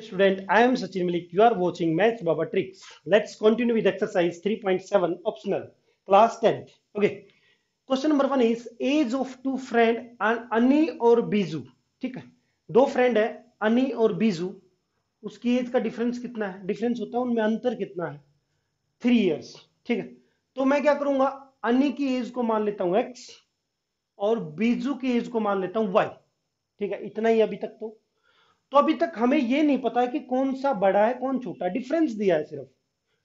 Student, I am Sachin Malik. You are watching Maths Baba Tricks. Let's continue with exercise 3.7 optional, class 10th. Okay. Question number 1 is age of two friend and Annie और बीजू. ठीक है, दो friend है अनी और बीजू. उसकी as का difference कितना है? डिफरेंस होता है उनमें अंतर कितना है? 3 years. ठीक है, तो मैं क्या करूंगा, अनी की एज को मान लेता हूं x और बीजू की एज को मान लेता हूं y. ठीक है, इतना ही अभी तक. तो अभी तक हमें ये नहीं पता है कि कौन सा बड़ा है कौन छोटा है. डिफरेंस दिया है सिर्फ.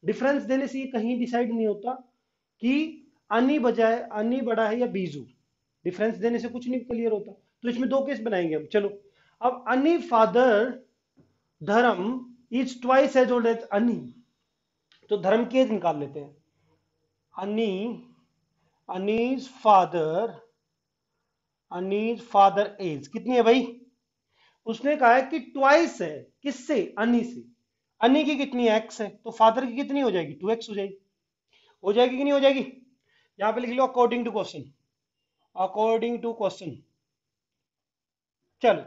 डिफरेंस देने से ये कहीं डिसाइड नहीं होता कि अनी बड़ा है या बीजू. डिफरेंस देने से कुछ नहीं क्लियर होता. तो इसमें दो केस बनाएंगे हम. चलो, अब Ani father Dharam is twice as old as Ani. तो धर्म की एज निकाल लेते हैं. अनी अनीज फादर एज कितनी है भाई? उसने कहा है कि ट्वाइस है. किससे? अनी से. अनी की कितनी एक्स है, तो फादर की कितनी हो जाएगी? 2x हो जाएगी. हो जाएगी कि नहीं हो जाएगी? यहां पे लिख लो according to question. According to question. चलो,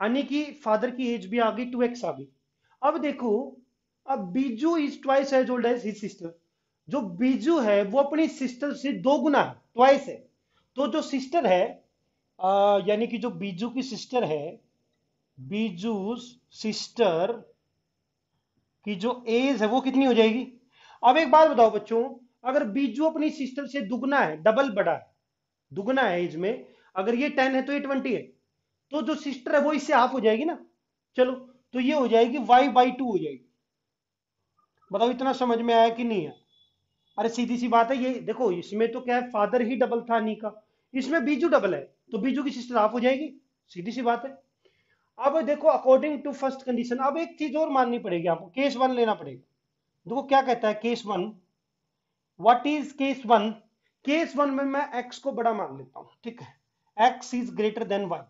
अनी की फादर की एज भी आ गई, 2x आ गई. अब देखो, अब Biju is twice as old as his sister. जो बीजू है वो अपनी सिस्टर से दो गुना है, ट्वाइस है. तो जो सिस्टर है, यानी कि जो बीजू की सिस्टर है, बीजू सिस्टर की जो एज है वो कितनी हो जाएगी? अब एक बात बताओ बच्चों, अगर बीजू अपनी सिस्टर से दुगना है, डबल बड़ा है, दुगना है एज में, अगर ये 10 है तो ये 20 है, तो जो सिस्टर है वो इससे हाफ हो जाएगी ना. चलो, तो ये हो जाएगी y/2 हो जाएगी. बताओ इतना समझ में आया कि नहीं है? अरे सीधी सी बात है. ये देखो, इसमें तो क्या है, फादर ही डबल था अनी का, इसमें बीजू डबल है, तो बीजू की सिस्टर हाफ हो जाएगी. सीधी सी बात है. अब देखो, अकॉर्डिंग टू फर्स्ट कंडीशन, अब एक चीज और माननी पड़ेगी आपको, केस 1 लेना पड़ेगा. देखो क्या कहता है case 1. What is case 1? Case 1 में मैं x को बड़ा मान लेता हूं. ठीक है, x is greater than y.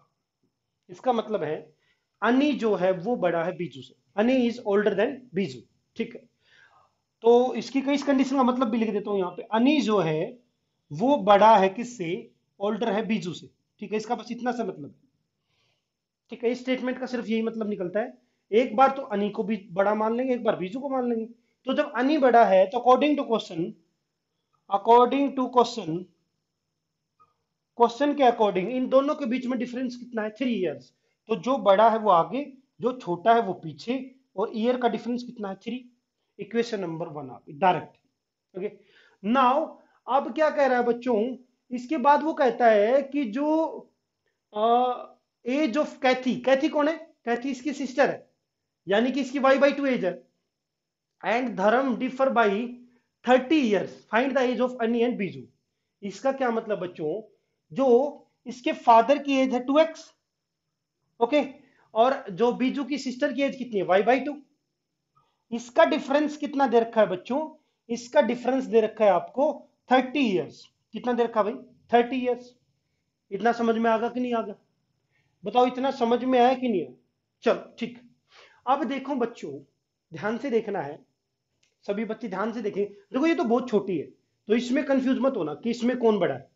इसका मतलब है अनी जो है वो बड़ा है बीजू से. अनी इज ओल्डर देन बीजू. ठीक है, तो इसकी कई कंडीशन का मतलब भी लिख देता हूं यहां पे. अनी जो है वो बड़ा है किससे? ओल्डर है बीजू से. ठीक है, इसका बस इतना सा मतलब है. ठीक है, इस स्टेटमेंट का सिर्फ यही मतलब निकलता है. एक बार तो अनी को भी बड़ा मान लेंगे, एक बार बीजू को मान लेंगे. तो जब अनी बड़ा है तो अकॉर्डिंग टू क्वेश्चन के अकॉर्डिंग इन दोनों के बीच में डिफरेंस कितना है? 3 years. तो जो बड़ा है वो आगे, जो छोटा है वो पीछे, और ईयर का डिफरेंस कितना है? 3. इक्वेशन नंबर 1 आ गई डायरेक्ट. ओके, नाउ अब क्या कह रहा है बच्चों, इसके बाद वो कहता है कि जो एज ऑफ कैथी. कैथी कौन है? कैथी इसकी सिस्टर है, यानी कि इसकी y/2 एज है. And Dharam differ by 30 years. Find the age of Ani and Biju. इसका क्या मतलब बच्चों, जो इसके फादर की एज है 2x. ओके, और जो बीजू की सिस्टर की एज कितनी है? y/2. इसका डिफरेंस कितना दे रखा है बच्चों? इसका डिफरेंस दे रखा है आपको 30 years. कितना दे रखा भाई? 30 years. इतना समझ में आगा कि नहीं आगा? बताओ इतना समझ में आया कि नहीं आया? चलो ठीक. अब देखो बच्चों, ध्यान से देखना है. सभी बच्चे ध्यान से देखें. देखो ये तो बहुत छोटी है, तो इसमें कंफ्यूज मत होना कि इसमें कौन बड़ा है.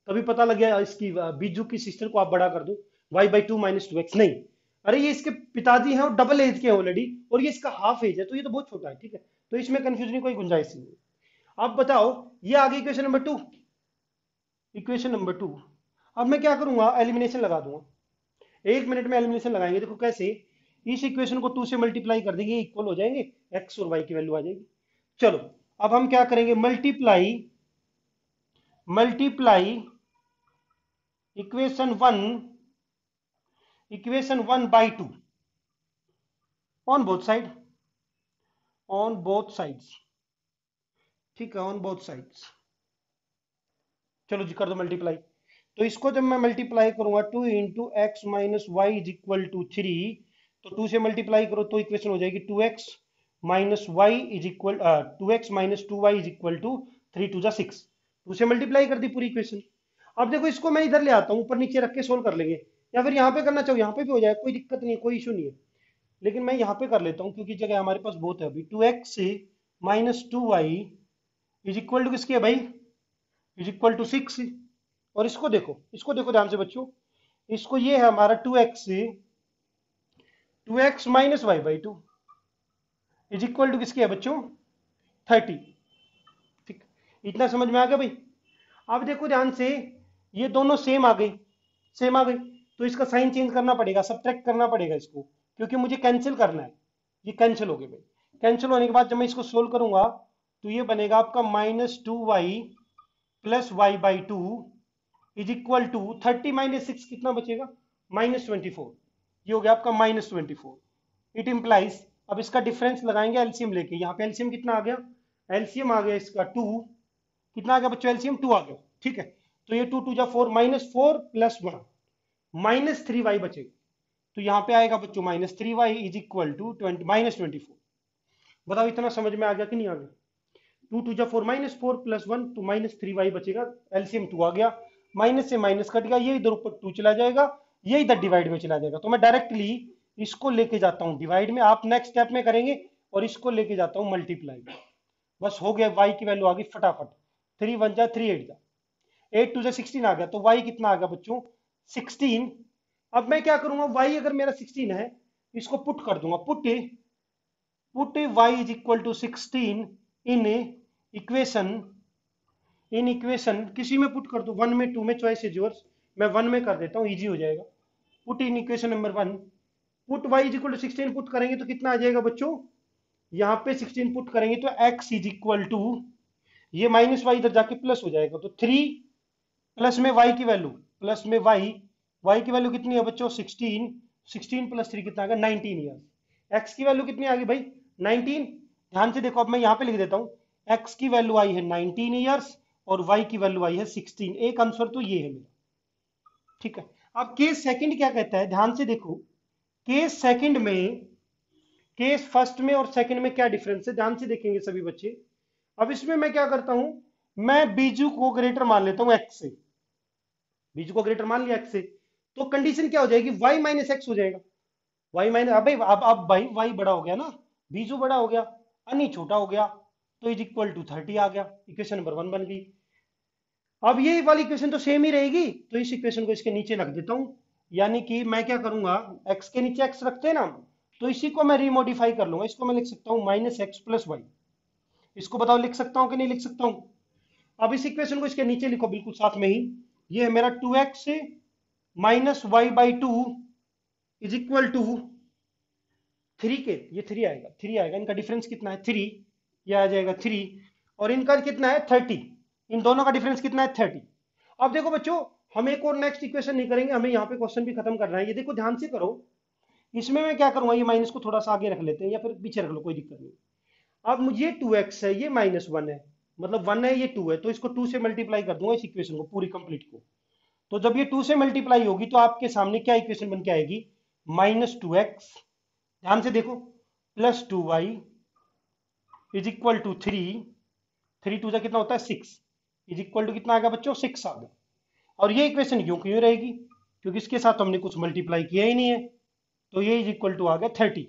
कभी पता लग गया इसकी बीजू की सिस्टर को आप बड़ा कर दो, y/2 - 2x. नहीं, अरे ये इसके पिताजी हैं और डबल एज के हैं ऑलरेडी, और ये इसका हाफ एज है, तो ये तो बहुत छोटा है. ठीक है, तो इसमें कंफ्यूजन की कोई गुंजाइश नहीं है. अब बताओ, ये आ गई इक्वेशन नंबर 2. Equation number 2. अब मैं क्या करूंगा, एलिमिनेशन लगा दूंगा. 1 मिनट में एलिमिनेशन लगाएंगे. देखो कैसे, इस इक्वेशन को 2 से मल्टीप्लाई कर देंगे, इक्वल हो जाएंगे, एक्स और वाई की वैल्यू आ जाएगी. चलो, अब हम क्या करेंगे, multiply equation 1 on both side. ठीक है, ऑन बोथ साइड्स. चलो जी, कर दो मल्टीप्लाई. तो इसको जब मैं मल्टीप्लाई करूंगा, 2 × x - y = 3. तो 2 से मल्टीप्लाई करो तो इक्वेशन हो जाएगी 2x - y is equal 2x - 2y = 3 × 2 = 6. 2 से मल्टीप्लाई कर दी पूरी इक्वेशन. अब देखो, इसको मैं इधर ले आता हूं, ऊपर नीचे रख के सोल्व कर लेंगे, या फिर यहां पे करना चाहो यहां पे भी हो जाए, कोई दिक्कत नहीं है, कोई इशू नहीं है. लेकिन मैं यहां पे कर लेता हूं क्योंकि जगह हमारे पास बहुत है अभी. 2x - 2y is equal to किसकी है भाई? Is equal to 6. और इसको देखो ध्यान से बच्चों. इसको, ये है हमारा 2x 2x minus y by two is equal to किसके है बच्चों 30। ठीक, इतना समझ में आ गया भाई। अब देखो ध्यान से, ये दोनों सेम आ गई, सेम आ गई, तो इसका साइन चेंज करना पड़ेगा, सब्ट्रैक्ट करना पड़ेगा इसको, क्योंकि मुझे कैंसिल करना है। ये कैंसिल हो गए भाई। कैंसिल होने के बाद जब मैं इसको सोल्व करूंगा तो ये बनेगा आपका -2y plus y by two is equal to 30 minus 6 कितना बचेगा -24। ये हो गया आपका -24। इट इम्प्लाइज, अब इसका डिफरेंस लगाएंगे एलसीएम लेके, यहाँ पे एलसीएम कितना आ गया, एलसीएम आ गया इसका 2, कितना आ गया बच्चों एलसीएम 2 आ गया। ठीक है, तो ये 2 2 जा 4 -4 प्लस 1 -3y बचेगा, तो यहाँ पे आएगा बच्चों -3y इज इक्वल टू -24। बताओ इतना समझ में आ गया कि नहीं आ गया। 2 2 जा 4 -4 प्लस 1 तो -3y बचेगा, एलसीएम 2 आ गया, माइनस से माइनस कट गया, ये इधर ऊपर 2 चला जाएगा, ये इधर डिवाइड में चला जाएगा, तो मैं डायरेक्टली इसको लेके जाता हूँ डिवाइड में, आप नेक्स्ट स्टेप में करेंगे, और इसको लेके जाता हूँ मल्टीप्लाई में। बस हो गया, y की वैल्यू आ गई फटाफट, 3 1 जा 3 8 जा 8 2 जा 16 आ गया, तो y कितना आ गया बच्चों 16। अब मैं क्या करूंगा, y अगर मेरा 16 है, इसको पुट कर दूंगा, put y is equal to 16 in equation, in equation किसी में पुट कर दो, 1 में 2 में, चॉइस इज योर्स, मैं 1 में कर देता हूँ, इजी हो जाएगा। Put in equation number 1, put y is equal to 16 put करेंगे तो कितना आ जाएगा बच्चों, यहाँ पे 16 पुट करेंगे तो x इज इक्वल टू, ये माइनस वाई इधर जाके प्लस हो जाएगा, तो 3 प्लस में y की वैल्यू, प्लस में y की वैल्यू कितनी है बच्चों 16, 16 प्लस 3 कितना आ गया 19 ईयर्स। x की वैल्यू कितनी आ गई भाई 19। ध्यान से देखो, अब मैं यहाँ पे लिख देता हूँ, x की वैल्यू आई है 19 ईयर्स और y की वैल्यू आई है 16, एक आंसर तो ये है मेरा। ठीक है, अब केस सेकंड क्या कहता है, ध्यान से देखो, केस सेकंड में, केस फर्स्ट में और सेकंड में क्या डिफरेंस है, ध्यान से देखेंगे सभी बच्चे। अब इसमें मैं क्या करता हूं, मैं बीजू को ग्रेटर मान लेता हूं x से, बीजू को ग्रेटर मान लिया x से, तो कंडीशन क्या हो जाएगी, y माइनस एक्स हो जाएगा, y माइनस, अब भाई y बड़ा हो गया ना, बीजू बड़ा हो गया, अनि छोटा हो गया, तो इज इक्वल टू 30 आ गया, इक्वेशन नंबर 1 बन गई। अब ये वाली इक्वेशन तो सेम ही रहेगी, तो इस इक्वेशन को इसके नीचे रख देता हूं, यानी कि मैं क्या करूंगा, x के नीचे x रखते हैं ना, तो इसी को मैं रिमोडिफाई कर लूंगा, इसको मैं लिख सकता हूं -x प्लस वाई। इसको बताओ लिख सकता हूं कि नहीं लिख सकता हूं। अब इस इक्वेशन को इसके नीचे लिखो बिल्कुल साथ में ही, ये है मेरा 2x minus y by two is equal to 3 के, ये 3 आएगा, 3 आएगा, इनका डिफरेंस कितना है 3, ये आ जाएगा 3, और इनका कितना है 30, इन दोनों का डिफरेंस कितना है 30। अब देखो बच्चों, हम एक और नेक्स्ट इक्वेशन नहीं करेंगे, हमें यहाँ पे क्वेश्चन भी खत्म करना है, ये देखो ध्यान से करो, इसमें मैं क्या करूंगा, ये माइनस को थोड़ा सा आगे रख लेते हैं या फिर पीछे रख लो, कोई दिक्कत नहीं। अब मुझे 2x है, ये -1 है, मतलब 1 है ये 2 है, तो इसको 2 से मल्टीप्लाई कर दूंगा इस इक्वेशन को पूरी कंप्लीट को, तो जब ये 2 से मल्टीप्लाई होगी तो आपके सामने क्या इक्वेशन बन के आएगी, -2x, ध्यान से देखो, plus 2y is equal to 3, 3 2 जा कितना होता है 6, इज इक्वल टू कितना आ गया बच्चों 6 आ गया। और ये इक्वेशन क्यों क्यों रहेगी, क्योंकि इसके साथ हमने कुछ मल्टीप्लाई किया ही नहीं है, तो ये इज इक्वल टू आ गया 30।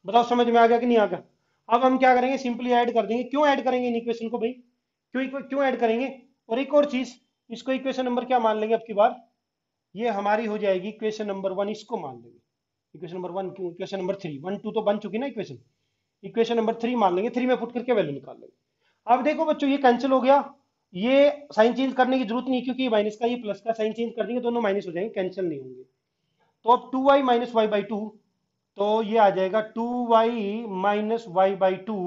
बताओ समझ में आ गया कि नहीं आ गया। अब हम क्या करेंगे, सिंपली ऐड कर देंगे, क्यों ऐड करेंगे इन इक्वेशन को भाई, क्यों ऐड करेंगे, और एक और चीज, इसको इक्वेशन नंबर क्या मान लेंगे अब की बार, ये हमारी हो जाएगी इक्वेशन नंबर 1, इसको मान लेंगे इक्वेशन नंबर 1, क्यों इक्वेशन नंबर 3, 1 2 तो बन चुकी ना इक्वेशन, इक्वेशन नंबर 3 मान लेंगे, 3 में पुट करके वैल्यू निकाल लेंगे। अब देखो बच्चों, ये कैंसिल हो गया, ये साइन चेंज करने की जरूरत नहीं, क्योंकि ये माइनस का ये प्लस का साइन चेंज कर देंगे, दोनों माइनस हो जाएंगे, कैंसिल नहीं होंगे। तो अब 2y minus y by to, तो ये आ जाएगा 2y minus y by two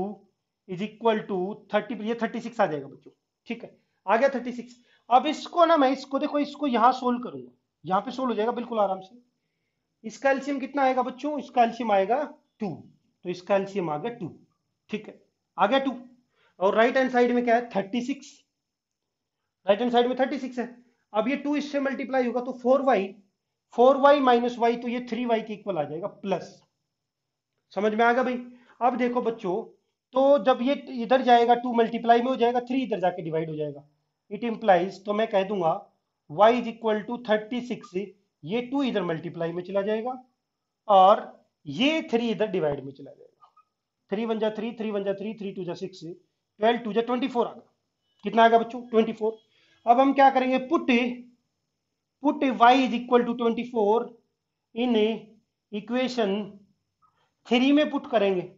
is equal to 30, ये 36 आ जाएगा बच्चों। ठीक है, आ गया 36। अब इसको ना, मैं इसको देखो, इसको यहां सोल्व करूंगा, यहां पे सोल्व हो जाएगा बिल्कुल आराम से। इसका एलसीएम कितना आएगा बच्चों, इसका एलसीएम आएगा 2, तो इसका एलसीएम आ गया 2। ठीक है, आ गया 2, और राइट हैंड साइड में क्या है 36, राइट हैंड साइड में 36 है। अब ये 2 इससे मल्टीप्लाई होगा तो 4y माइनस वाई, तो ये 3y के इक्वल आ जाएगा प्लस। समझ में आ गया भाई। अब देखो बच्चों, तो जब ये इधर जाएगा 2 मल्टीप्लाई में हो जाएगा, 3 इधर जाके डिवाइड हो जाएगा, इट इंप्लाइज, तो मैं कह दूंगा y इज इक्वल टू 36, ये 2 इधर मल्टीप्लाई में चला जाएगा और ये 3 इधर डिवाइड में चला जाएगा, 3 1 जा 3, 3 1 जा 3, 3 2 जा 6, 12 2 जा 24 आ गया, कितना आ गया बच्चों 24। अब हम क्या करेंगे, put y is equal to 24 in equation 3 में पुट करेंगे,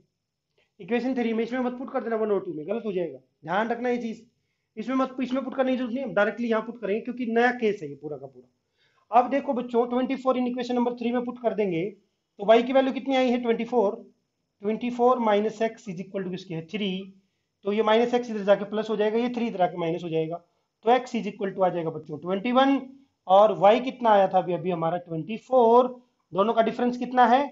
इक्वेशन 3 में, इसमें मत पुट कर देना 1 और 2 में, गलत हो जाएगा, ध्यान रखना ये चीज। इसमें पुट करने की जरूरत नहीं, डायरेक्टली यहाँ पुट करेंगे क्योंकि नया केस है ये पूरा का पूरा। अब देखो बच्चों 24 इन इक्वेशन नंबर 3 में पुट कर देंगे तो y की वैल्यू कितनी आई है 24, 24 minus x is equal to किसकी है 3, तो ये माइनस एक्स इधर जाके प्लस हो जाएगा, ये 3 इधर आके माइनस हो जाएगा, तो x इज इक्वल टू आ जाएगा बच्चों 21, और y कितना आया था अभी अभी हमारा 24, दोनों का डिफरेंस कितना है,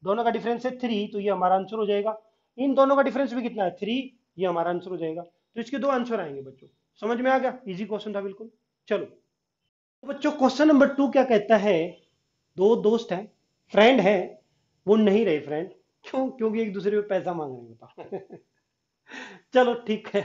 दोनों का डिफरेंस है 3, तो ये हमारा आंसर हो जाएगा। इन दोनों का डिफरेंस भी कितना है 3, ये हमारा आंसर हो जाएगा। तो इसके दो आंसर आएंगे बच्चों, समझ में आ गया, इजी क्वेश्चन था बिल्कुल। चलो तो बच्चों क्वेश्चन नंबर 2 क्या कहता है, दो दोस्त हैं, फ्रेंड है, वो नहीं रहे फ्रेंड, क्यों, क्योंकि एक दूसरे पे पैसा मांग रहे हैं बताओ। चलो ठीक है,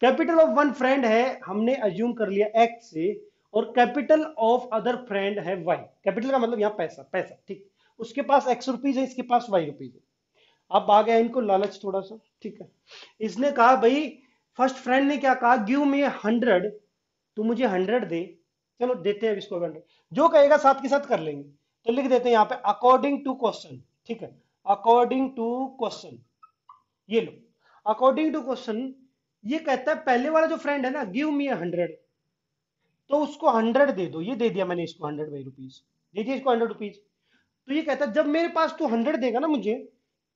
कैपिटल ऑफ वन फ्रेंड है, हमने अज्यूम कर लिया एक्स से, और कैपिटल ऑफ अदर फ्रेंड है वाई, कैपिटल का मतलब यहाँ पैसा, पैसा ठीक, उसके पास एक्स रुपीज है, इसके पास वाई रुपीज है। अब आ गया इनको लालच थोड़ा सा, ठीक है, इसने कहा भाई, फर्स्ट फ्रेंड ने क्या कहा, गिव मी 100, तू मुझे 100 दे, चलो देते हैं इसको 100, जो कहेगा साथ के साथ कर लेंगे, तो लिख देते हैं यहाँ पे अकॉर्डिंग टू क्वेश्चन, ठीक है, अकॉर्डिंग टू क्वेश्चन, ये लो, अकॉर्डिंग टू क्वेश्चन, ये कहता है पहले वाला जो फ्रेंड है ना, गिव मी 100, तो उसको 100 दे दो, ये दे दिया मैंने इसको 100 भाई रुपीज, दे दिया इसको 100 रुपीज, तो ये कहता है जब मेरे पास तू 100 देगा ना मुझे,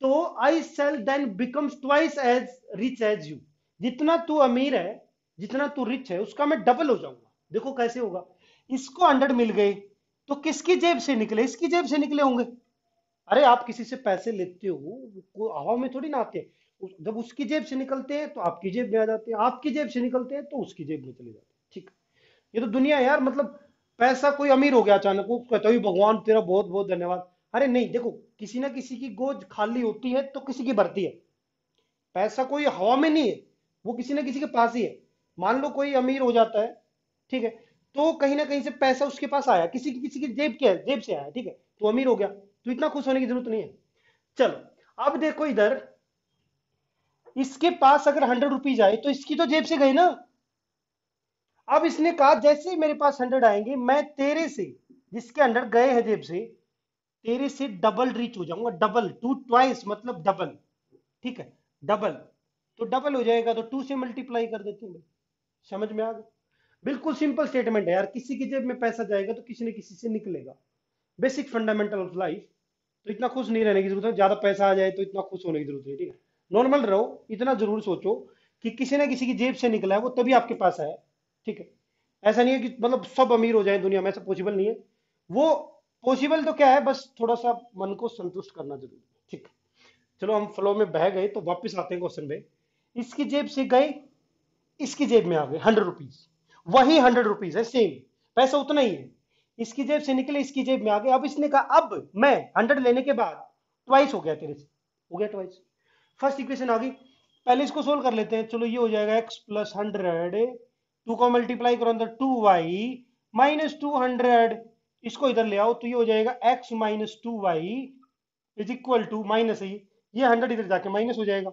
तो I shall then becomes twice as rich as you, जितना तू अमीर है, जितना तू रिच है, उसका मैं डबल हो जाऊंगा। देखो कैसे होगा, इसको 100 मिल गए तो किसकी जेब से निकले, इसकी जेब से निकले होंगे। अरे आप किसी से पैसे लेते हो, वो हवा में थोड़ी ना आते हैं, जब उसकी जेब से निकलते हैं तो आपकी जेब में आ जाते हैं, आपकी जेब से निकलते हैं तो उसकी जेब में चले जाते हैं, ठीक। ये तो दुनिया है यार, मतलब पैसा, कोई अमीर हो गया अचानक, वो कहता है भगवान तेरा बहुत बहुत धन्यवाद, अरे नहीं, देखो किसी ना किसी की गोद खाली होती है तो किसी की भरती है, पैसा कोई हवा में नहीं है, वो किसी ना किसी के पास ही है। मान लो कोई अमीर हो जाता है, ठीक है, तो कहीं ना कहीं से पैसा उसके पास आया, किसी की जेब के जेब से आया, ठीक है, तो अमीर हो गया, तो इतना खुश होने की जरूरत नहीं है। चलो अब देखो इधर, इसके पास अगर 100 रुपीज आए तो इसकी तो जेब से गए ना। अब इसने कहा जैसे ही मेरे पास 100 आएंगे, मैं तेरे से, जिसके 100 गए हैं जेब से, तेरे से डबल रिच हो जाऊंगा, डबल, टू ट्वाइस मतलब डबल, ठीक है, डबल, तो डबल हो जाएगा तो 2 से मल्टीप्लाई कर देते हैं, समझ में आ गया, बिल्कुल सिंपल स्टेटमेंट है यार, किसी की जेब में पैसा जाएगा तो किसी न किसी से निकलेगा, बेसिक फंडामेंटल ऑफ लाइफ। तो इतना खुश नहीं रहने की जरूरत है, ज्यादा पैसा आ जाए तो इतना खुश होने की जरूरत है, ठीक है, नॉर्मल रहो, इतना जरूर सोचो कि किसी ना किसी की जेब से निकला है वो, तभी आपके पास आया, ठीक है, ऐसा नहीं है कि मतलब सब अमीर हो जाए दुनिया में, ऐसा पॉसिबल नहीं है, वो पॉसिबल तो क्या है, बस थोड़ा सा मन को संतुष्ट करना जरूरी है, ठीक है। चलो हम फ्लो में बह गए तो वापस आते हैं क्वेश्चन पे, इसकी जेब से गए, इसकी जेब में आ गए 100 रुपीज, वही 100 रुपीज है, सेम पैसा उतना ही है, इसकी जेब से निकले, इसकी जेब में आ गए, अब इसने कहा अब मैं 100 लेने के बाद ट्वाइस हो गया तेरे से, हो गया ट्वाइस, फर्स्ट इक्वेशन आ गई, पहले इसको सोल्व कर लेते हैं, चलो ये हो जाएगा x प्लस 100, 2 को मल्टीप्लाई करो अंदर 2y माइनस 200, इसको इधर ले आओ तो ये हो जाएगा x minus 2y is equal to, minus है ये 100 इधर जाके माइनस हो जाएगा,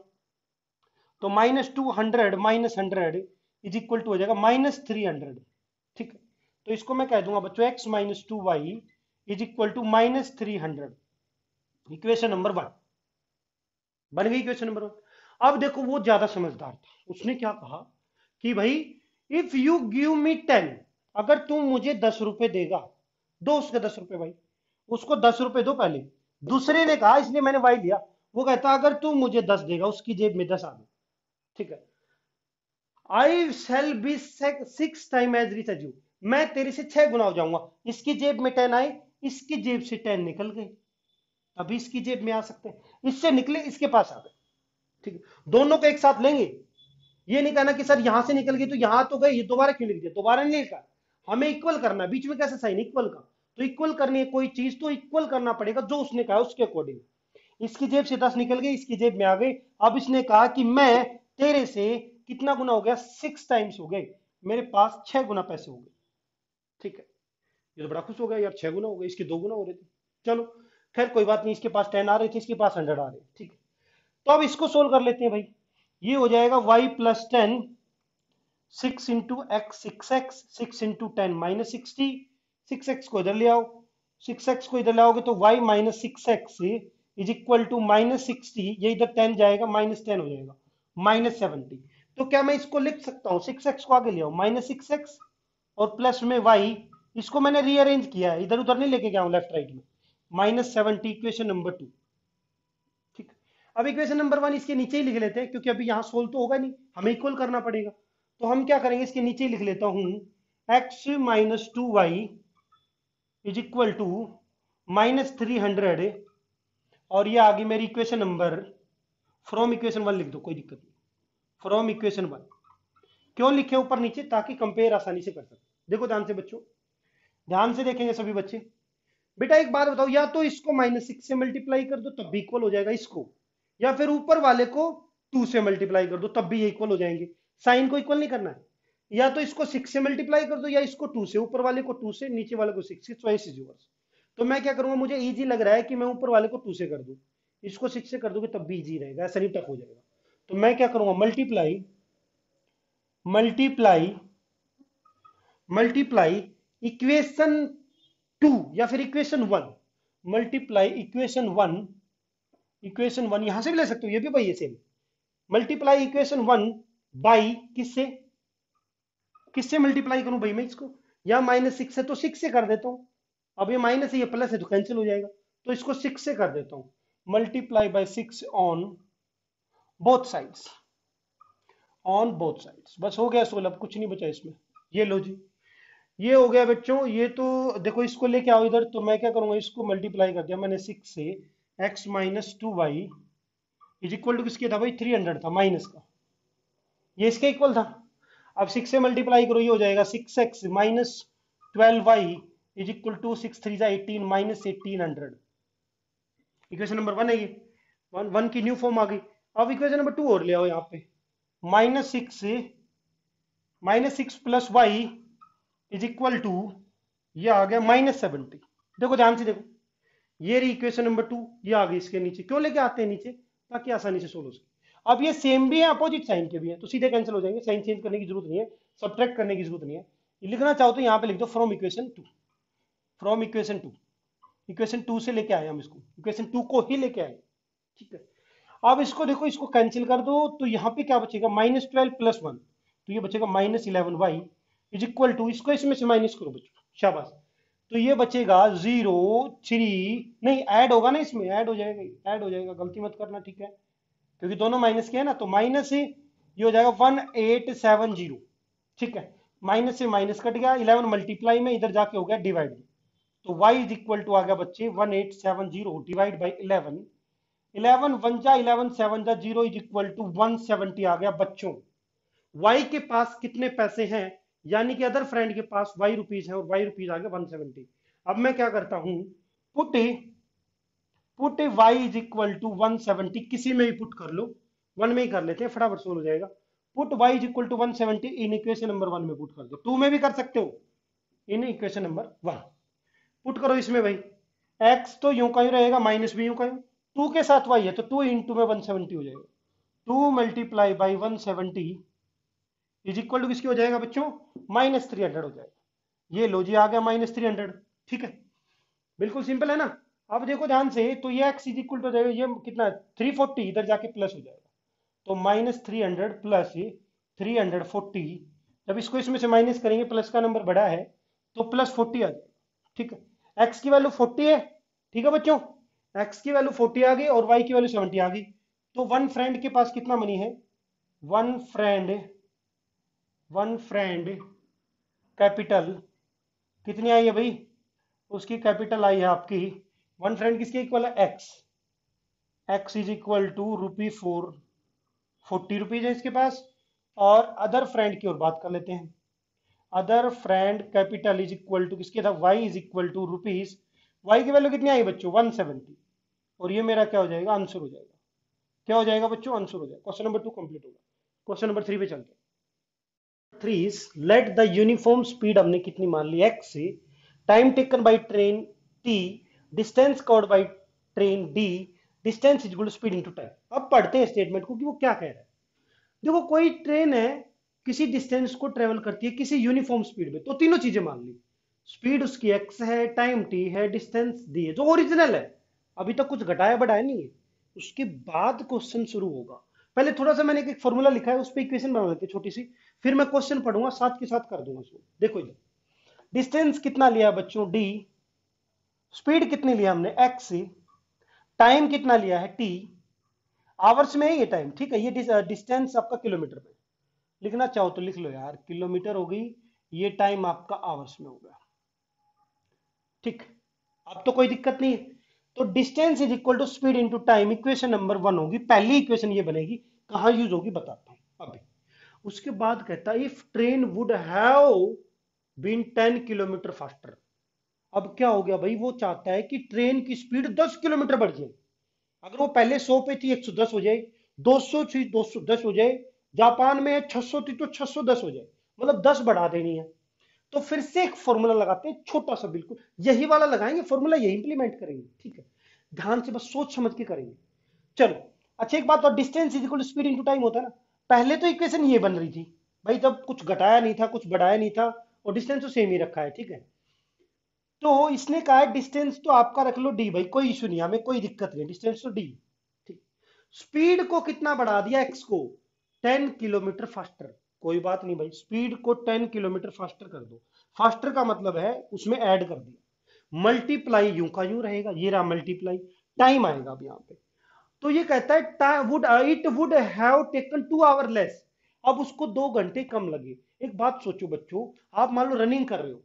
तो -200 माइनस 100 इज इक्वल टू हो जाएगा -300, ठीक है, तो इसको मैं कह दूंगा बच्चों x minus 2y is equal to -300, equation number 1 बन गई, इक्वेशन नंबर 1। अब देखो वो ज्यादा समझदार था, उसने क्या कहा कि भाई इफ यू गिव मी 10, अगर तुम मुझे 10 रुपए देगा, दो उसके 10 रुपए भाई, उसको 10 रुपए दो पहले, दूसरे ने कहा, इसलिए मैंने वाई लिया, वो कहता अगर तू मुझे 10 देगा, उसकी जेब में 10 आ गए, ठीक है, I shall be 6 time as rich as you, मैं तेरे से 6 गुना हो जाऊंगा, इसकी जेब में 10 आए, इसकी जेब से 10 निकल गए, अभी इसकी जेब में आ सकते हैं, इससे निकले इसके पास आ गए, ठीक है, दोनों को एक साथ लेंगे, ये नहीं कहना कि सर यहां से निकल गई तो यहां तो गए, ये दोबारा क्यों लिख दिया, दोबारा नहीं लिखा, हमें इक्वल करना है, बीच में कैसे साइन इक्वल का, तो इक्वल करनी है कोई चीज तो इक्वल करना पड़ेगा, जो उसने कहा उसके अकॉर्डिंग, इसकी जेब से 10 निकल गई, इसकी जेब में आ गई, अब इसने कहा कि मैं तेरे से कितना गुना हो गया, 6 टाइम्स हो गए, मेरे पास 6 गुना पैसे हो गए, ठीक है, ये तो बड़ा खुश हो गया यार, 6 गुना हो गए, इसके 2 गुना हो रहे थे, चलो खैर कोई बात नहीं, इसके पास 10 आ रहे थे, इसके पास 100 आ रहे, ठीक है, तो अब इसको सोल्व कर लेते हैं भाई, ये हो जाएगा y plus 10, 6 into x 6x, 6 into 10 -60, 6x को इधर ले आओ, 6x को इधर ले आओगे तो y minus 6x is equal to -60, ये इधर 10 जाएगा, -10 हो जाएगा, -70। तो क्या मैं इसको लिख सकता हूँ, 6x को आगे ले आओ, -6x और प्लस में y, इसको मैंने रीअरेंज किया है, इधर उधर नहीं लेके गया हूँ लेफ्ट राइट में, -70 इक्वेशन नंबर 2। ठीक, अब इक्वेशन नंबर 1 इसके नीचे ही लिख लेते हैं, क्योंकि अभी यहाँ सोल्व तो होगा नहीं, हमें इक्वल करना पड़ेगा। तो हम क्या करेंगे, इसके नीचे ही लिख लेता हूँ, x minus 2y is equal to -300, और ये आ गई मेरी इक्वेशन नंबर, फ्रॉम इक्वेशन 1 लिख दो, कोई दिक्कत नहीं, फ्रॉम इक्वेशन 1। क्यों लिखे ऊपर नीचे, ताकि कंपेयर आसानी से कर सके। देखो ध्यान से बच्चों, ध्यान से देखेंगे सभी बच्चे। बेटा एक बात बताओ, या तो इसको -6 से मल्टीप्लाई कर दो तब भी इक्वल हो जाएगा इसको, या फिर ऊपर वाले को 2 से मल्टीप्लाई कर दो तब भी ये इक्वल हो जाएंगे। साइन को इक्वल नहीं करना है, या तो इसको 6 से मल्टीप्लाई कर दो, या इसको 2 से, ऊपर वाले को 2 से, नीचे वाले को 6 से, चॉइस इज योर्स। तो मैं क्या करूंगा, मुझे इजी लग रहा है कि मैं ऊपर वाले को 2 से कर दूं, इसको 6 से कर दोगे तब भी इजी रहेगा, ऐसा नहीं टफ हो जाएगा। तो मैं क्या करूंगा, मल्टीप्लाई मल्टीप्लाई मल्टीप्लाई इक्वेशन 2 या फिर इक्वेशन 1, मल्टीप्लाई इक्वेशन 1 यहां से भी ले सकते हो, ये भी भाई ये सेम, मल्टीप्लाई इक्वेशन 1 बाई किससे, किससे मल्टीप्लाई करूं भाई मैं इसको, या -6 से, तो 6 से कर देता हूं। अब ये माइनस है, ये प्लस है, तो कैंसिल हो जाएगा, तो इसको 6 से कर देता हूं, multiply by 6 on both sides, बस हो गया सोल्व, अब कुछ नहीं बचा इसमें। ये लो जी, ये हो गया बच्चों। ये तो देखो, इसको लेके आओ इधर, तो मैं क्या करूंगा, इसको मल्टीप्लाई कर दिया मैंने 6 से, x minus 2y is equal to किसके था भाई, 300 था माइनस का, ये इसके इक्वल था। अब 6 से मल्टीप्लाई करो, ये हो जाएगा 6x minus 12y is equal to 6 3 जा 18 माइनस 1800। इक्वेशन नंबर 1 है ये, वन की न्यू फॉर्म आ गई। अब इक्वेशन नंबर 2 और ले आओ यहाँ पे, -6 plus y is equal to, ये आ गया -70। देखो ध्यान से देखो, ये रही इक्वेशन नंबर 2, ये आ गई इसके नीचे। क्यों लेके आते हैं नीचे, ताकि आसानी से सोल्व हो सके। अब ये सेम भी है, अपोजिट साइन के भी है, तो सीधे कैंसिल हो जाएंगे, साइन चेंज करने की जरूरत नहीं है, सब्ट्रैक्ट करने की जरूरत नहीं है। लिखना चाहो तो यहाँ पे लिख दो from equation 2, from equation 2, equation 2 से लेके आए हम इसको, इक्वेशन 2 को ही लेके आए। ठीक है, अब इसको देखो, इसको कैंसिल कर दो, तो यहाँ पे क्या बचेगा, -12 प्लस 1, तो ये बचेगा -11y इज इक्वल टू, इसको इसमें से माइनस करो बच्चों, शाबाश। तो ये बचेगा 0 3, नहीं ऐड होगा ना, इसमें ऐड हो जाएगा, ऐड हो जाएगा, गलती मत करना, ठीक है, क्योंकि दोनों माइनस के है ना, तो माइनस से ये हो जाएगा 1870। ठीक है, माइनस से माइनस कट गया, 11 मल्टीप्लाई में इधर जाके हो गया डिवाइड, तो y इज इक्वल टू आ गया बच्चे 1870 डिवाइड बाई 11, 11 1 जा 11 7 जा 0 इज इक्वल टू 170 आ गया बच्चों। y के पास कितने पैसे हैं, यानी कि अदर फ्रेंड के पास y रुपीज है, और y रुपीज आ गया 170। अब मैं क्या करता हूं, put y is equal to 170, किसी में भी पुट कर लो, 1 में ही कर लेते हैं, फटाफट सोल्व हो जाएगा। Put y is equal to 170 in equation number 1 में पुट कर दो, 2 में भी कर सकते हो, इन इक्वेशन नंबर 1 पुट करो इसमें भाई। x तो यूं का यूं रहेगा, माइनस भी यूं का यूं, 2 के साथ y है, तो 2 इंटू में 170 हो जाएगा, 2 multiply by 170 is equal to किसकी हो जाएगा बच्चों, -300 हो जाएगा। ये लो जी, आ गया -300। ठीक है, बिल्कुल सिंपल है ना। अब देखो ध्यान से, तो ये x इज इक्वल टू हो जाएगा, ये कितना 340, इधर जाके प्लस हो जाएगा, तो -300 प्लस 340, जब इसको इसमें से माइनस करेंगे, प्लस का नंबर बड़ा है, तो +40 आ जाएगा। ठीक है, x की वैल्यू 40 है, ठीक है बच्चों, x की वैल्यू 40 आ गई और y की वैल्यू 70 आ गई। तो वन फ्रेंड के पास कितना मनी है, वन फ्रेंड कैपिटल कितनी आई है भाई, उसकी कैपिटल आई है आपकी, वन फ्रेंड किसके इक्वल है, x इज इक्वल टू ₹40 है इसके पास। और अदर फ्रेंड की और बात कर लेते हैं, other friend capital is equal to किसके था, y is equal to rupees, y की वैल्यू कितनी आई बच्चों, 170, और ये मेरा क्या हो जाएगा, आंसर हो जाएगा। क्या हो जाएगा बच्चों, आंसर हो जाएगा। क्वेश्चन नंबर 2 कंप्लीट होगा। क्वेश्चन नंबर 3 पे चलते हैं। 3 is let the uniform speed, हमने कितनी मान ली x से, time taken by train t, distance covered by train d, distance is equal to speed into time. अब पढ़ते हैं स्टेटमेंट को कि वो क्या कह रहा है। देखो कोई ट्रेन है, किसी डिस्टेंस को ट्रेवल करती है किसी यूनिफॉर्म स्पीड में, तो तीनों चीजें मान ली, स्पीड उसकी x है, टाइम t है, डिस्टेंस d है, जो ओरिजिनल है, अभी तक कुछ घटाया बढ़ाया नहीं है। उसके बाद क्वेश्चन शुरू होगा। पहले थोड़ा सा मैंने एक फॉर्मूला लिखा है, उस पर इक्वेशन बना लेते हैं छोटी सी, फिर मैं क्वेश्चन पढ़ूंगा साथ के साथ कर दूंगा उसको। देखो इधर डिस्टेंस कितना लिया बच्चों d, स्पीड कितनी लिया हमने x, टाइम कितना लिया है t, आवर्स में है ये टाइम, ठीक है। ये डिस्टेंस आपका किलोमीटर में, लिखना चाहो तो लिख लो यार, किलोमीटर हो गई, ये टाइम आपका आवर्स में हो गया, ठीक। अब तो कोई दिक्कत नहीं है। तो distance is equal to speed into time, equation number 1 होगी, पहली इक्वेशन ये बनेगी। कहां यूज होगी बताता हूं अभी। उसके बाद कहता है if train would have been 10 kilometre faster. अब क्या हो गया भाई, वो चाहता है कि ट्रेन की स्पीड 10 किलोमीटर बढ़ जाए। अगर वो पहले 100 पे थी 110 हो जाए, 200 थी 210 हो जाए, जापान में 600 थी तो 610 हो जाए, मतलब 10 बढ़ा देनी है। तो फिर से एक फॉर्मूला लगाते हैं छोटा सा, बिल्कुल यही वाला लगाएंगे फॉर्मूला, यही इंप्लीमेंट करेंगे, ठीक है। ध्यान से बस सोच समझ के करेंगे। चलो अच्छा एक बात, और distance is equal to speed into time होता है ना। पहले तो इक्वेशन ये बन रही थी भाई, जब कुछ घटाया नहीं था कुछ बढ़ाया नहीं था, और डिस्टेंस तो सेम ही रखा है, ठीक है। तो इसने कहा है डिस्टेंस तो आपका रख लो डी, भाई कोई इशू नहीं, हमें कोई दिक्कत नहीं, डिस्टेंस तो डी, ठीक। स्पीड को कितना बढ़ा दिया, एक्स को 10 किलोमीटर फास्टर। कोई बात नहीं भाई, स्पीड को 10 किलोमीटर फास्टर कर दो। फास्टर का मतलब है उसमें ऐड कर दिया, मल्टीप्लाई यूं का यूं रहेगा, ये रहा मल्टीप्लाई, टाइम आएगा अब यहां पे। तो ये कहता है would it would have taken 2 our less. अब उसको 2 घंटे कम लगे। एक बात सोचो बच्चों, आप मान लो रनिंग कर रहे हो,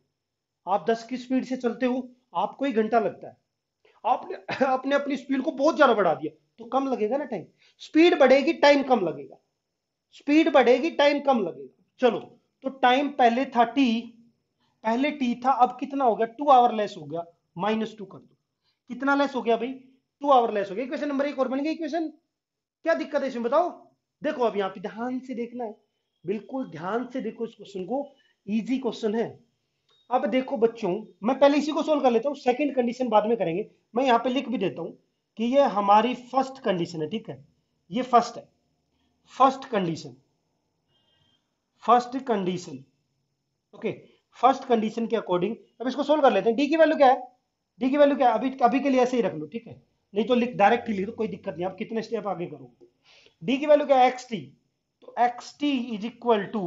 आप 10 की स्पीड से चलते हो, आपको 1 घंटा लगता है, आपने आपने अपनी स्पीड को बहुत ज्यादा बढ़ा दिया, तो कम लगेगा ना टाइम। स्पीड बढ़ेगी टाइम कम लगेगा, स्पीड बढ़ेगी टाइम कम लगेगा। चलो, तो टाइम पहले था टी, पहले टी था, अब कितना हो गया, 2 आवर लेस हो गया, -2 कर दो। कितना लेस हो गया भाई, 2 आवर लेस हो गया। इक्वेशन नंबर 1 और बन गई इक्वेशन। क्या दिक्कत है इसमें बताओ। देखो अब यहाँ पे ध्यान से देखना है, बिल्कुल ध्यान से देखो इस क्वेश्चन को, इजी क्वेश्चन है। अब देखो बच्चों, मैं पहले इसी को सोल्व कर लेता हूं, सेकंड कंडीशन बाद में करेंगे। मैं यहां पे लिख भी देता हूं कि ये हमारी फर्स्ट कंडीशन है, ठीक है। ये फर्स्ट है, first condition, first condition, okay. First condition के अकॉर्डिंग अब इसको सोल्व कर लेते हैं। डी की वैल्यू क्या है, डी की वैल्यू क्या है, अभी अभी के लिए ऐसे ही रख लो, ठीक है। नहीं तो लिख डायरेक्ट ही लिख दो, कोई दिक्कत नहीं, आप कितने स्टेप आगे करो। डी की वैल्यू क्या है, एक्स टी। तो x t is equal to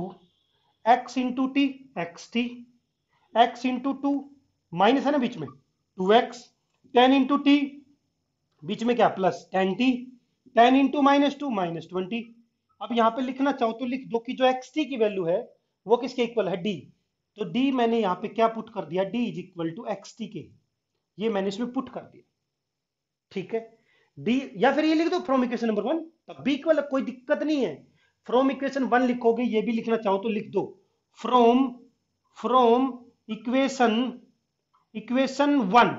x into t, x t, x into two, minus है ना बीच में, 2x, 10 इंटू टी, बीच में क्या प्लस 10t, 10 इंटू -2 -20। अब यहां पे लिखना चाहो तो लिख दो कि जो xt की वैल्यू है वो किसके इक्वल है, d। तो d मैंने यहां पे क्या पुट कर दिया, d is equal to xt के, ये मैंने इसमें पुट कर दिया, ठीक है। d, या फिर ये लिख दो फ्रॉम इक्वेशन नंबर 1, तब भी इक्वल, कोई दिक्कत नहीं है। फ्रॉम इक्वेशन 1 लिखोगे, ये भी लिखना चाहो तो लिख दो, from from equation equation 1,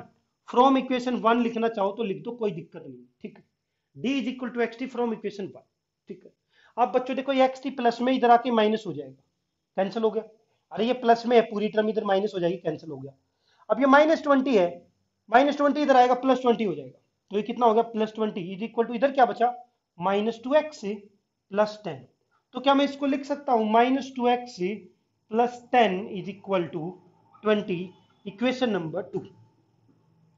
from equation 1 लिखना चाहो तो लिख दो, कोई दिक्कत नहीं, ठीक है। d is equal to x t from equation 1, ठीक है। अब बच्चों देखो ये एक्स टी प्लस में इधर आके माइनस हो जाएगा, कैंसिल हो गया। अरे ये प्लस में है, पूरी टर्म इधर माइनस हो जाएगी, कैंसिल हो गया। अब ये -20 है, -20 इधर आएगा, +20 हो जाएगा। तो ये कितना हो गया, +20 इज इक्वल टू, इधर क्या बचा, -2x +10। तो क्या मैं इसको लिख सकता हूं, -2x +10 is equal to 20, equation number 2।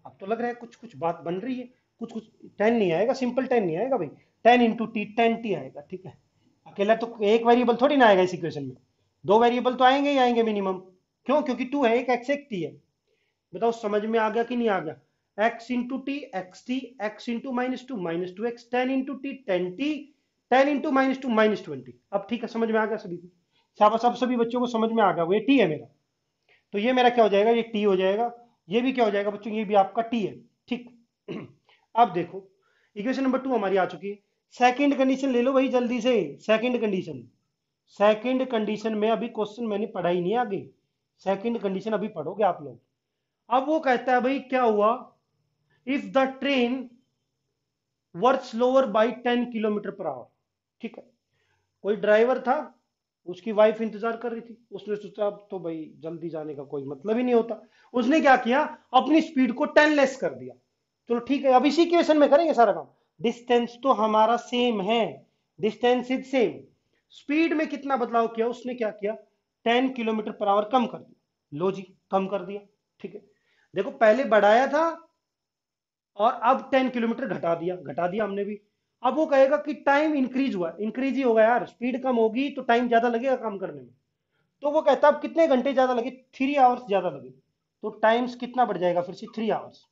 अब तो लग रहा है कुछ कुछ बात बन रही है, कुछ कुछ। 10 नहीं आएगा, सिंपल 10 नहीं आएगा भाई, 10 इंटू टी 10t आएगा, ठीक है। अकेला तो एक वेरिएबल थोड़ी ना आएगा इस इक्वेशन में, दो वेरिएबल तो आएंगे ही आएंगे मिनिमम। क्यों, क्योंकि 2 है, एक एक्स एक टी है। बताओ समझ में आ गया कि नहीं आ गया, x into t x t, x into -2 -2x, 10 into T 10t, 10 into -2 -20। अब ठीक है, समझ में आ गया सभी को, शाबाश, अब सभी बच्चों को समझ में आ गया, वो ये टी है मेरा। तो ये मेरा क्या हो जाएगा, ये टी हो जाएगा, ये भी क्या हो जाएगा बच्चों, ये भी आपका टी है, ठीक। अब देखो इक्वेशन नंबर 2 हमारी आ चुकी है। सेकंड कंडीशन ले लो भाई जल्दी से, सेकंड कंडीशन। सेकंड कंडीशन में अभी क्वेश्चन मैंने पढ़ा ही नहीं आगे, सेकंड कंडीशन अभी पढ़ोगे आप लोग। अब वो कहता है भाई क्या हुआ, if the train work slower by 10 kilometre per hour, ठीक है। कोई ड्राइवर था, उसकी वाइफ इंतजार कर रही थी, उसने सोचा अब तो भाई जल्दी जाने का कोई मतलब ही नहीं होता, उसने क्या किया, अपनी स्पीड को 10 लेस कर दिया। चलो ठीक है, अब इसी क्वेश्चन में करेंगे सारा काम। डिस्टेंस तो हमारा सेम है, डिस्टेंस इज सेम, स्पीड में कितना बदलाव किया, उसने क्या किया, 10 किलोमीटर पर आवर कम कर दिया। लो जी, कम कर दिया, ठीक है। देखो पहले बढ़ाया था, और अब 10 किलोमीटर घटा दिया हमने भी। अब वो कहेगा कि टाइम इंक्रीज हुआ, इंक्रीज ही होगा यार, स्पीड कम होगी तो टाइम ज्यादा लगेगा काम करने में। तो वो कहता है अब कितने घंटे ज्यादा लगे, 3 आवर्स ज्यादा लगे। तो टाइम्स कितना बढ़ जाएगा फिर से, 3 आवर्स।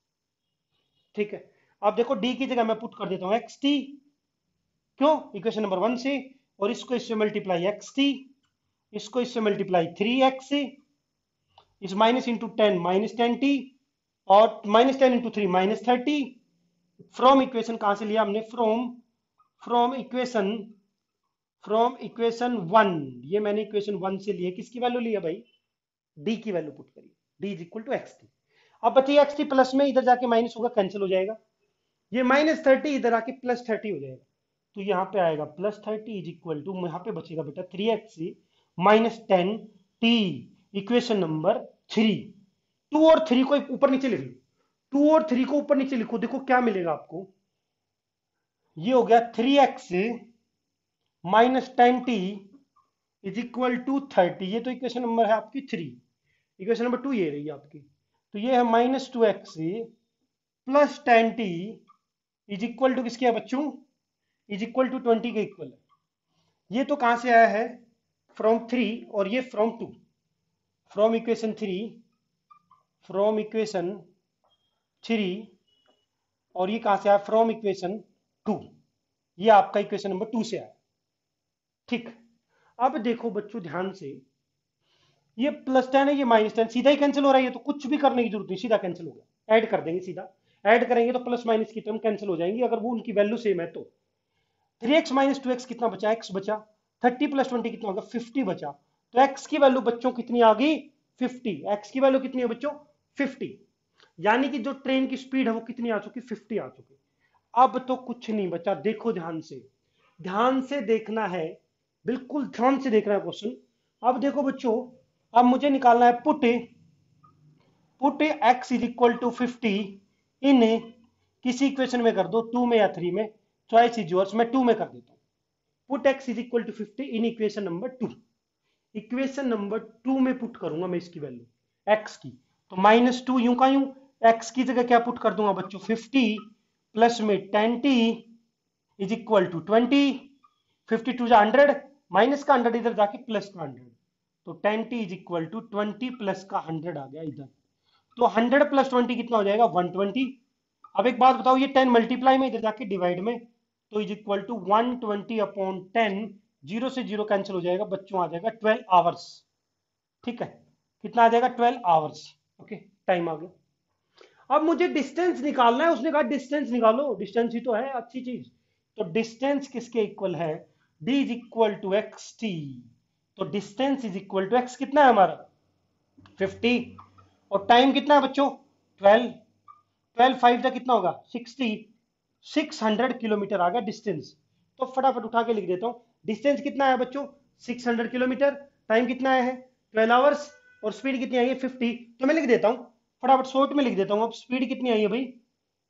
ठीक है। अब देखो डी की जगह मैं पुट कर देता हूं एक्स टी। क्यों, इक्वेशन नंबर 1 से। और इसको इससे मल्टीप्लाई एक्स टी, इसको इससे मल्टीप्लाई 3x से, इस माइनस इंटू 10 -10t, और -10 × 3 -30। फ्रॉम इक्वेशन कहां से लिया हमने, फ्रॉम इक्वेशन, वन, ये मैंने इक्वेशन 1 से लिया। किसकी वैल्यू लिया भाई, डी की वैल्यू पुट करिए, d is equal to x t. अब बची एक्स टी प्लस में, इधर जाके माइनस होगा, कैंसिल हो जाएगा। ये -30 इधर आके +30 हो जाएगा। तो यहाँ पे आएगा +30 इज इक्वल टू, यहाँ पे बचेगा बेटा 3x -10t, इक्वेशन नंबर 3। 2 और 3 को ऊपर नीचे लिख लो, 2 और 3 को ऊपर नीचे लिखो, देखो क्या मिलेगा आपको। ये हो गया 3x -10t is equal to 30। ये तो इक्वेशन नंबर है आपकी 3। इक्वेशन नंबर 2 ये रही आपकी। तो ये है -2x +10t is equal to किसके है बच्चों, इज इक्वल टू 20 के इक्वल है। ये तो कहां से आया है, फ्रॉम 3, और ये from 2। From equation 3, from equation 3, और ये कहां से आया, फ्रॉम इक्वेशन 2। ये आपका इक्वेशन नंबर 2 से आया। ठीक। अब देखो बच्चों ध्यान से, ये +10 है, ये -10, सीधा ही कैंसिल हो रहा है। ये तो कुछ भी करने की जरूरत नहीं, सीधा कैंसिल हो गया। ऐड कर देंगे सीधा, ऐड करेंगे तो प्लस माइनस की टर्म कैंसिल हो जाएंगी, अगर वो उनकी वैल्यू सेम है तो। 3x - 2x कितना बचा, x बचा। 30 + 20 कितना होगा, 50 बचा। तो x की वैल्यू बच्चों कितनी आ गई, 50। x की वैल्यू कितनी है बच्चों, 50। यानी कि जो ट्रेन की स्पीड है वो कितनी आ चुकी, 50 आ चुकी। अब तो कुछ नहीं बचा, देखो ध्यान से, ध्यान से देखना है, बिल्कुल ध्यान से देखना है क्वेश्चन। अब देखो बच्चों, अब मुझे निकालना है put x is equal to 50 in, किसी इक्वेशन में कर दो, 2 में या 3 में, चॉइस इज योर्स। मैं 2 में कर देता हूं। Put x is equal to 50 in equation number 2। Equation number 2 में पुट करूंगा मैं इसकी वैल्यू x की। तो -2 यूं का यूं, x की जगह क्या पुट कर दूंगा बच्चों, 50 प्लस में 10t इज इक्वल टू 20। 52 जा 100, माइनस का 100 इधर जाके प्लस का 100। तो 10t is equal to 20 plus का 100 आ गया इधर। तो 100 + 20 कितना हो जाएगा, 120। अब एक बात बताओ, ये 10 मल्टीप्लाई में, इधर जाके डिवाइड में, तो इज इक्वल टू 120/10। 0 से 0 कैंसिल हो जाएगा बच्चों, आ जाएगा 12 आवर्स। ठीक है, कितना आ जाएगा, 12 आवर्स। ओके, टाइम आ गया। अब मुझे डिस्टेंस निकालना है, उसने कहा डिस्टेंस निकालो, डिस्टेंस ही तो है अच्छी चीज। तो डिस्टेंस किसके इक्वल है, d is equal to x t. तो distance is equal to x कितना है हमारा, 50, और टाइम कितना है बच्चों, 12। 12 5 का कितना होगा, 60। 600 किलोमीटर आ गया डिस्टेंस। तो फटाफट उठा के लिख देता हूं, डिस्टेंस कितना है बच्चों, 600 किलोमीटर। टाइम कितना आया है, 12 आवर्स। और स्पीड कितनी आई है, 50। तो मैं लिख देता हूं, फटाफट शॉर्ट में लिख देता हूं। अब स्पीड कितनी आई है भाई,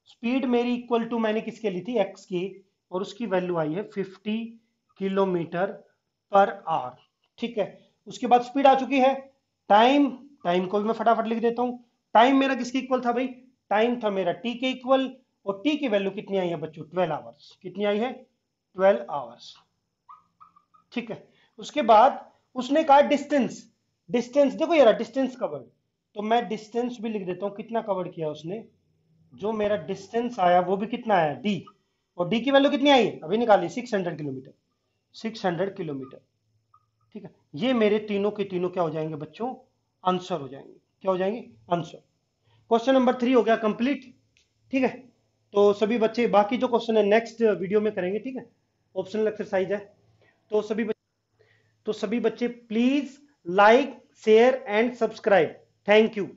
स्पीड मेरी इक्वल टू, मैंने किसके ली थी, एक्स की, और उसकी वैल्यू आई है 50 किलोमीटर पर आवर। ठीक है, उसके बाद स्पीड आ चुकी है। टाइम, टाइम को भी मैं फटाफट लिख देता हूं। टाइम मेरा किसके इक्वल था भाई, टाइम था मेरा टी के इक्वल। और टी की वैल्यू कितनी आई है बच्चों, 12 आवर्स। कितनी आई है, 12 आवर्स। ठीक है, उसके बाद उसने कहा डिस्टेंस। डिस्टेंस देखो यार, डिस्टेंस कवर्ड, तो मैं डिस्टेंस भी लिख देता हूं, कितना कवर किया उसने। जो मेरा डिस्टेंस आया वो भी कितना आया, डी। और डी की वैल्यू कितनी आई है, अभी निकाली, 600 किलोमीटर। 600 किलोमीटर। ठीक है, ये मेरे तीनों के तीनों क्या हो जाएंगे बच्चों, आंसर हो जाएंगे। क्या हो जाएंगे, आंसर। क्वेश्चन नंबर 3 हो गया कंप्लीट। ठीक है, तो सभी बच्चे, बाकी जो क्वेश्चन है नेक्स्ट वीडियो में करेंगे। ठीक है, ऑप्शनल एक्सरसाइज है। तो सभी बच्चे please like share and subscribe. Thank you.